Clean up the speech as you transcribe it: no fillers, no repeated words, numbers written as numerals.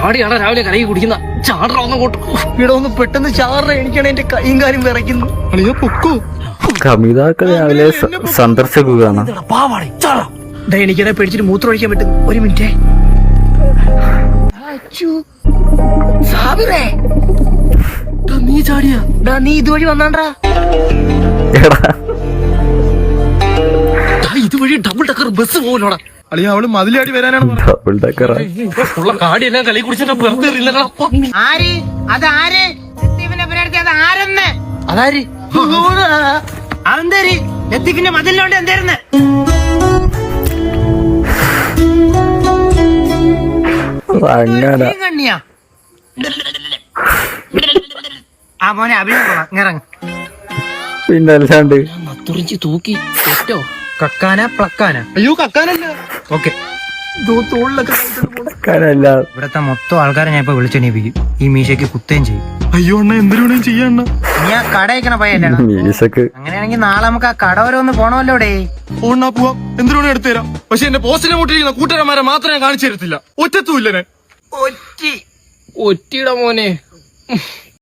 കാടിയാണ് രാവിലെ കലകി കുടിക്കുന്ന ചാടറ ഒന്നങ്ങോട്ട് ഇവിടെ ഒന്ന് പെട്ടെന്ന് ചാടറ എനിക്കാണ് എന്റെ കൈയും കാര്യം വിറയ്ക്കുന്നു. അളിയ പൊക്കോ. കമിതാക്കൾ രാവിലെ സന്ദർശിക്കുകയാണ്. പാവാടി ചാടാ. എനിക്കതിനെ പേടിച്ചിട്ട് മൂത്രം ഒഴിക്കാൻ പറ്റുന്നു. ഒരു മിനിറ്റേ. നീ ചാടിയാ? നീ ഇതുവഴി വന്നാണ്ടാ? ഇതുവഴി ഡബിൾ ടക്കർ ബസ് പോലോടാ. അളിയ അവള് മതിലാടി വരാനാണ്. ഡബിൾ ടക്കർ ഉള്ള കാടിയെല്ലാം കളി കുടിച്ചിട്ട് വെറുതെ അതാര് അതെന്തേരി ലത്തീഫിന്റെ മതിലിനോണ്ട് എന്തായിരുന്നു? അങ്ങനെ കണ്ണിയാ ആ മോനെ അഭിനയം ഇറങ്ങ. പിന്നെ അല്ലാണ്ട് തുറിഞ്ചി തൂക്കി തെറ്റോ കക്കാന പ്ലക്കാന. അയ്യോ കക്കാനല്ല. ഓക്കെ കക്കാനല്ല. ഇവിടത്തെ മൊത്തം ആൾക്കാരെ ഞാൻ ഇപ്പൊ വിളിച്ചെണീപ്പിക്കും. ഈ മീശയ്ക്ക് കുത്തേം ചെയ്യും. അയ്യോ അണ്ണ എന്തിനു ചെയ്യണ്ണ. നീ ആ കട വയ്ക്കണ പയ്യല്ലേ? മീശക്ക് അങ്ങനെയാണെങ്കിൽ നാളെ നമുക്ക് ആ കട വരെ ഒന്ന് പോണമല്ലോ. ഇവിടെ ഓണ്ണാ പോവാം. എന്തിനോട് എടുത്തു തരാം. പക്ഷെ എന്റെ പോസ്റ്റിനെ മുട്ടിരിക്കുന്ന കൂട്ടുകാരന്മാരെ മാത്രമേ കാണിച്ചു തരത്തില്ല. ഒറ്റത്തുമില്ല ഞാൻ. ഒറ്റിയുടെ മോനെ.